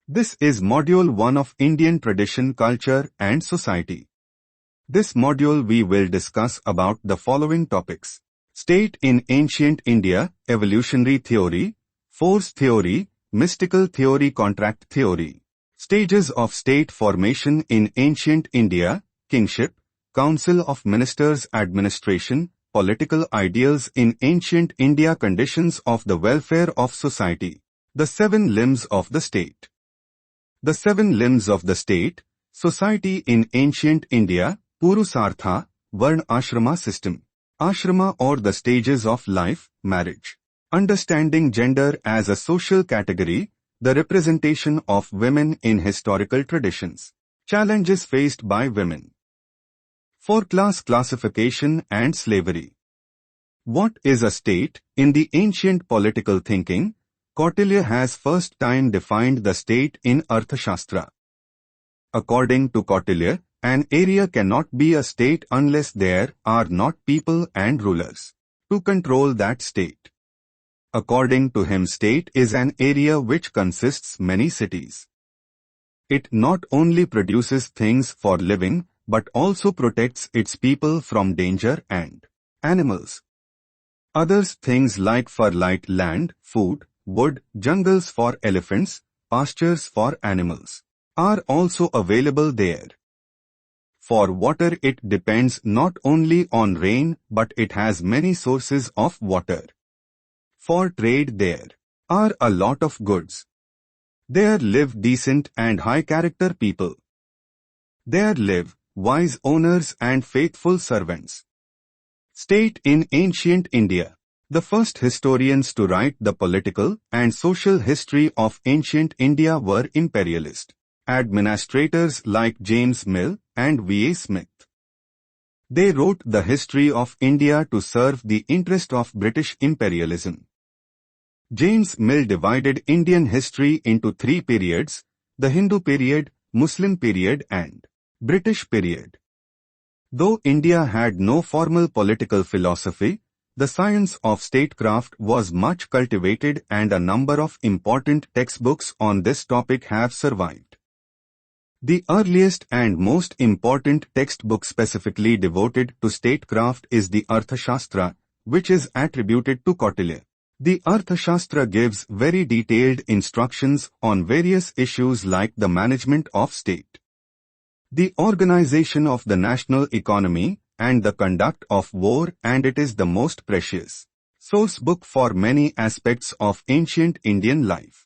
This is Module 1 of Indian Tradition, Culture and Society. This module we will discuss about the following topics: State in Ancient India, Evolutionary Theory, Force Theory, Mystical Theory, Contract Theory. Stages of State Formation in Ancient India, Kingship, Council of Ministers, Administration, Political Ideals in Ancient India, Conditions of the Welfare of Society. The 7 limbs of the state. The 7 limbs of the state, society in Ancient India, Purusartha, Varna Ashrama system. Ashrama or the stages of life, marriage. Understanding gender as a social category, the representation of women in historical traditions. Challenges faced by women. 4-class classification and slavery. What is a state? In the ancient political thinking, Kautilya has first time defined the state in Arthashastra. According to Kautilya, an area cannot be a state unless there are not people and rulers to control that state. According to him, state is an area which consists many cities. It not only produces things for living, but also protects its people from danger and animals. Others things like fertile land, food, wood, jungles for elephants, pastures for animals, are also available there. For water it depends not only on rain but it has many sources of water. For trade there are a lot of goods. There live decent and high character people. There live wise owners and faithful servants. State in Ancient India. The first historians to write the political and social history of ancient India were imperialist administrators like James Mill and V. A. Smith. They wrote the history of India to serve the interest of British imperialism. James Mill divided Indian history into 3 periods: the Hindu period, Muslim period and British period. Though India had no formal political philosophy, the science of statecraft was much cultivated and a number of important textbooks on this topic have survived. The earliest and most important textbook specifically devoted to statecraft is the Arthashastra, which is attributed to Kautilya. The Arthashastra gives very detailed instructions on various issues like the management of state, the organization of the national economy, and the conduct of war, and it is the most precious source book for many aspects of ancient Indian life.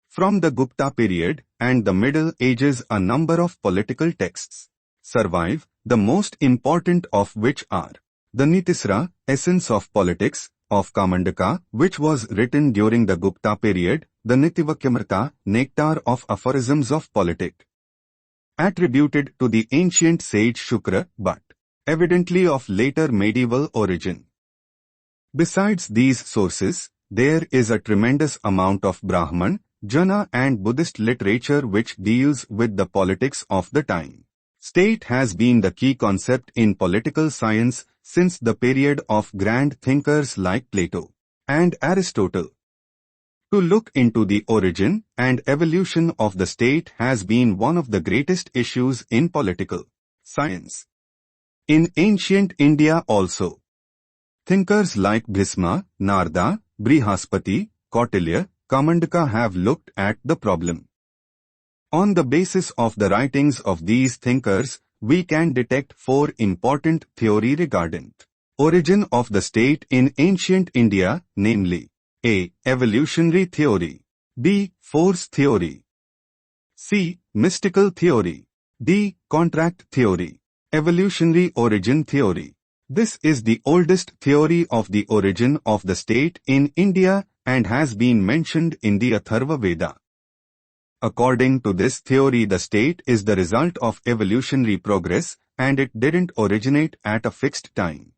From the Gupta period and the Middle Ages, a number of political texts survive, the most important of which are the Nitisra, Essence of Politics, of Kamandaka, which was written during the Gupta period, the Nitivakyamrita, Nectar of Aphorisms of Politics, attributed to the ancient sage Shukra, but evidently of later medieval origin. Besides these sources, there is a tremendous amount of Brahman, Jana and Buddhist literature which deals with the politics of the time. State has been the key concept in political science since the period of grand thinkers like Plato and Aristotle. To look into the origin and evolution of the state has been one of the greatest issues in political science. In ancient India also, thinkers like Bhisma, Narada, Brihaspati, Kautilya, Kamandaka have looked at the problem. On the basis of the writings of these thinkers, we can detect 4 important theories regarding origin of the state in ancient India, namely: A. Evolutionary theory, B. Force theory, C. Mystical theory, D. Contract theory. Evolutionary origin theory. This is the oldest theory of the origin of the state in India and has been mentioned in the Atharva Veda. According to this theory, the state is the result of evolutionary progress and it didn't originate at a fixed time.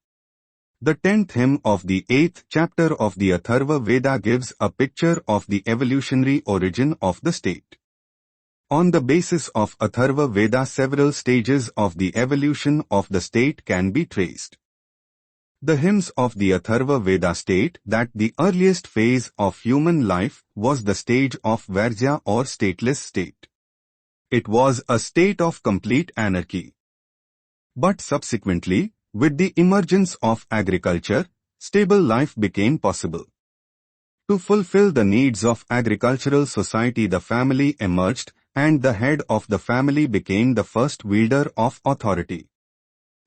The 10th hymn of the 8th chapter of the Atharva Veda gives a picture of the evolutionary origin of the state. On the basis of Atharva Veda, several stages of the evolution of the state can be traced. The hymns of the Atharva Veda state that the earliest phase of human life was the stage of Varja or stateless state. It was a state of complete anarchy. But subsequently, with the emergence of agriculture, stable life became possible. To fulfill the needs of agricultural society, the family emerged, and the head of the family became the first wielder of authority.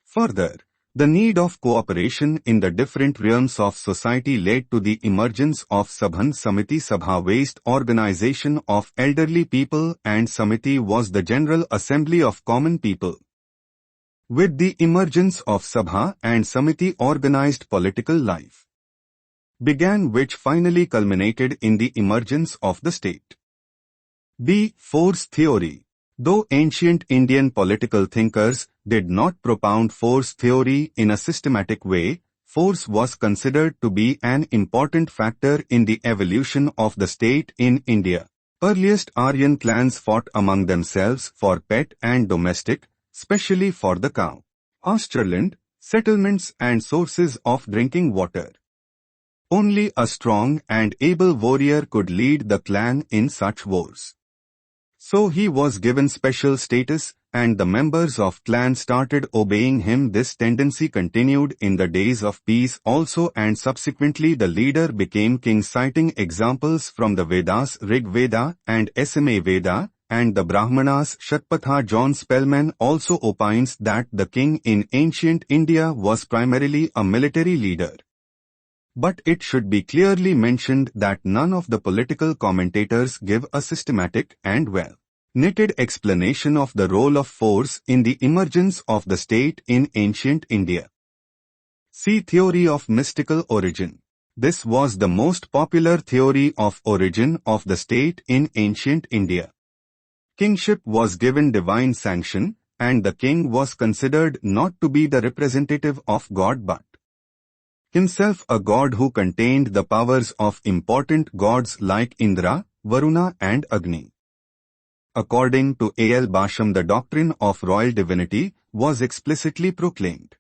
Further, the need of cooperation in the different realms of society led to the emergence of Sabhan Samiti. Sabha vast organization of elderly people, and Samiti was the general assembly of common people. With the emergence of Sabha and Samiti, organized political life began, which finally culminated in the emergence of the state. B. Force theory. Though ancient Indian political thinkers did not propound force theory in a systematic way, force was considered to be an important factor in the evolution of the state in India. Earliest Aryan clans fought among themselves for pet and domestic, especially for the cow, pasture-land, settlements and sources of drinking water. Only a strong and able warrior could lead the clan in such wars. So he was given special status, and the members of clan started obeying him. This tendency continued in the days of peace also, and subsequently the leader became king, citing examples from the Vedas Rig Veda and Sama Veda and the Brahmanas. Shatpatha John Spellman also opines that the king in ancient India was primarily a military leader. But it should be clearly mentioned that none of the political commentators give a systematic and well-knitted explanation of the role of force in the emergence of the state in ancient India. See theory of mystical origin. This was the most popular theory of origin of the state in ancient India. Kingship was given divine sanction, and the king was considered not to be the representative of God but himself a god who contained the powers of important gods like Indra, Varuna and Agni. According to A. L. Basham, the doctrine of royal divinity was explicitly proclaimed.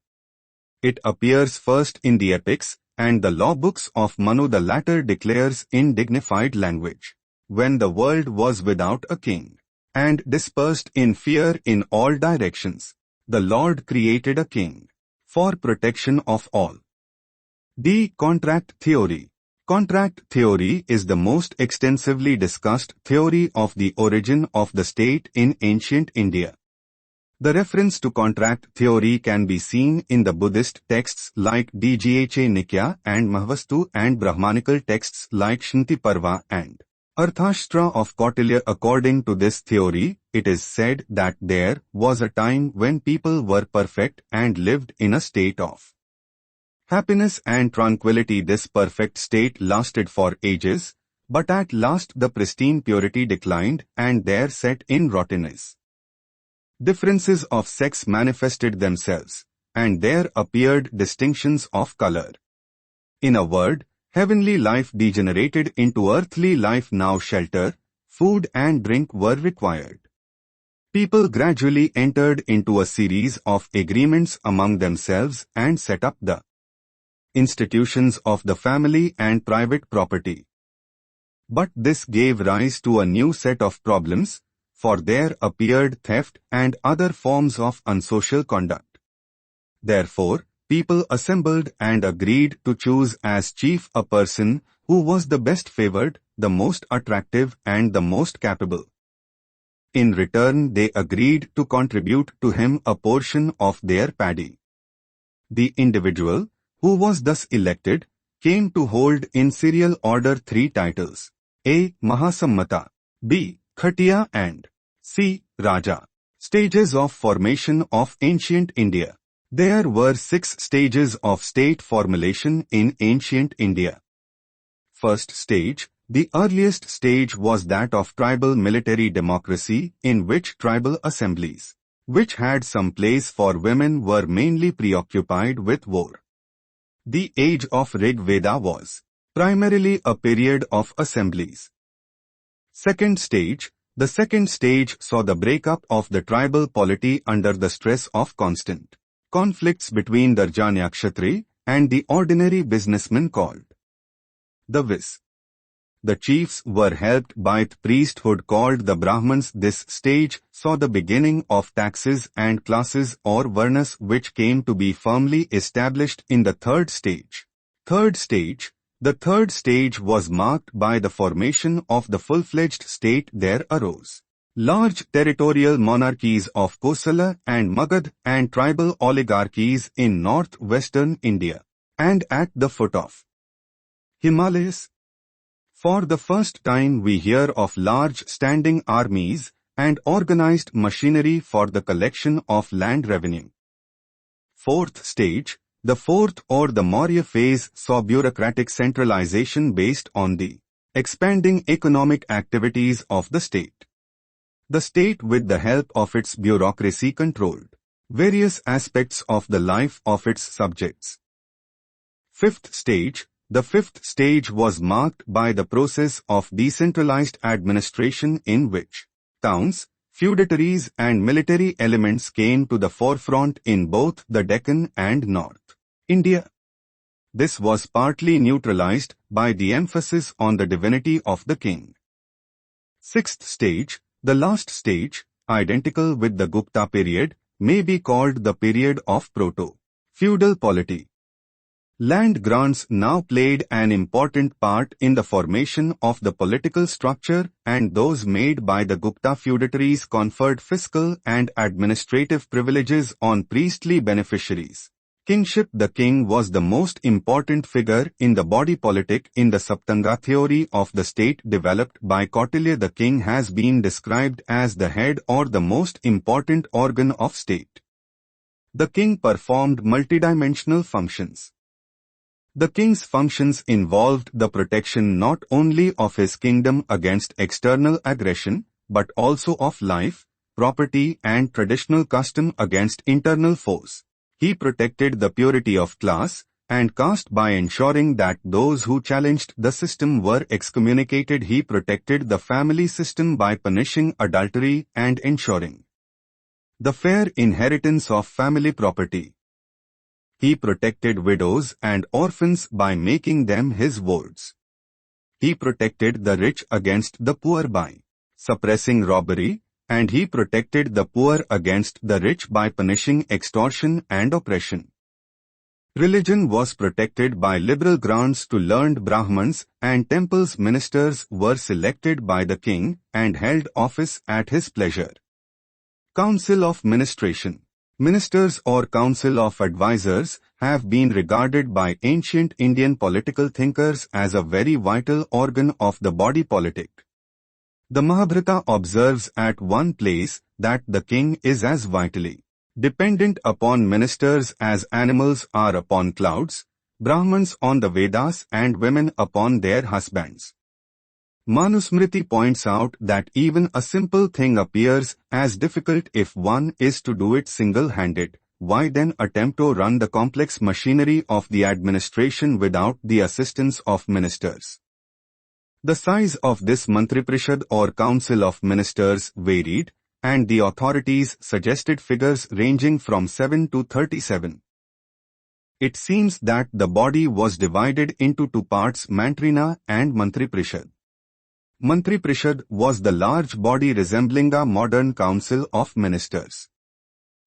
It appears first in the epics and the law books of Manu. The latter declares in dignified language, "When the world was without a king, and dispersed in fear in all directions, the Lord created a king, for protection of all." D. Contract theory. Contract theory is the most extensively discussed theory of the origin of the state in ancient India. The reference to contract theory can be seen in the Buddhist texts like Dgha Nikaya and Mahavastu, and Brahmanical texts like Shanti Parva and Arthashastra of Kautilya. According to this theory, it is said that there was a time when people were perfect and lived in a state of happiness and tranquility. This perfect state lasted for ages, but at last the pristine purity declined and there set in rottenness. Differences of sex manifested themselves, and there appeared distinctions of color. In a word, heavenly life degenerated into earthly life. Now shelter, food and drink were required. People gradually entered into a series of agreements among themselves and set up the institutions of the family and private property. But this gave rise to a new set of problems, for there appeared theft and other forms of unsocial conduct. Therefore, people assembled and agreed to choose as chief a person who was the best favored, the most attractive and the most capable. In return, they agreed to contribute to him a portion of their paddy. The individual, who was thus elected, came to hold in serial order 3 titles: A. Mahasammata, B. Khatiya and C. Raja. Stages of formation of ancient India. There were 6 stages of state formulation in ancient India. First stage. The earliest stage was that of tribal military democracy, in which tribal assemblies, which had some place for women, were mainly preoccupied with war. The age of Rig Veda was primarily a period of assemblies. Second stage. The second stage saw the breakup of the tribal polity under the stress of constant conflicts between the Rajanya Kshatri and the ordinary businessmen called the Vis. The chiefs were helped by the priesthood called the Brahmans. This stage saw the beginning of taxes and classes or varnas which came to be firmly established in the third stage. The third stage was marked by the formation of the full-fledged state. There arose large territorial monarchies of Kosala and Magad and tribal oligarchies in northwestern India and at the foot of Himalayas. For the first time we hear of large standing armies and organized machinery for the collection of land revenue. Fourth stage, the fourth or the Maurya phase saw bureaucratic centralization based on the expanding economic activities of the state. The state with the help of its bureaucracy controlled various aspects of the life of its subjects. Fifth stage, the fifth stage was marked by the process of decentralized administration in which towns, feudatories and military elements came to the forefront in both the Deccan and North India. This was partly neutralized by the emphasis on the divinity of the king. Sixth stage, the last stage, identical with the Gupta period, may be called the period of proto-feudal polity. Land grants now played an important part in the formation of the political structure, and those made by the Gupta feudatories conferred fiscal and administrative privileges on priestly beneficiaries. Kingship. The king was the most important figure in the body politic. In the Saptanga theory of the state developed by Kautilya, the king has been described as the head or the most important organ of state. The king performed multidimensional functions. The king's functions involved the protection not only of his kingdom against external aggression, but also of life, property and traditional custom against internal foes. He protected the purity of class and caste by ensuring that those who challenged the system were excommunicated. He protected the family system by punishing adultery and ensuring the fair inheritance of family property. He protected widows and orphans by making them his wards. He protected the rich against the poor by suppressing robbery, and he protected the poor against the rich by punishing extortion and oppression. Religion was protected by liberal grants to learned Brahmins, and temples. Ministers were selected by the king and held office at his pleasure. Council of Ministration. Ministers or Council of Advisors have been regarded by ancient Indian political thinkers as a very vital organ of the body politic. The Mahabharata observes at one place that the king is as vitally dependent upon ministers as animals are upon clouds, Brahmins on the Vedas and women upon their husbands. Manusmriti points out that even a simple thing appears as difficult if one is to do it single-handed. Why then attempt to run the complex machinery of the administration without the assistance of ministers? The size of this Mantriprishad or Council of Ministers varied, and the authorities suggested figures ranging from 7 to 37. It seems that the body was divided into two parts, Mantrina and Mantriprishad. Mantriprishad was the large body resembling a modern council of ministers.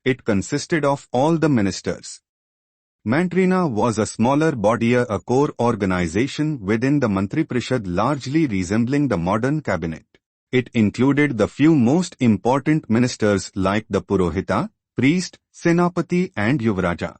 It consisted of all the ministers. Mantrina was a smaller body, a core organization within the Mantriprishad largely resembling the modern cabinet. It included the few most important ministers like the Purohita, priest, Senapati and Yuvaraja.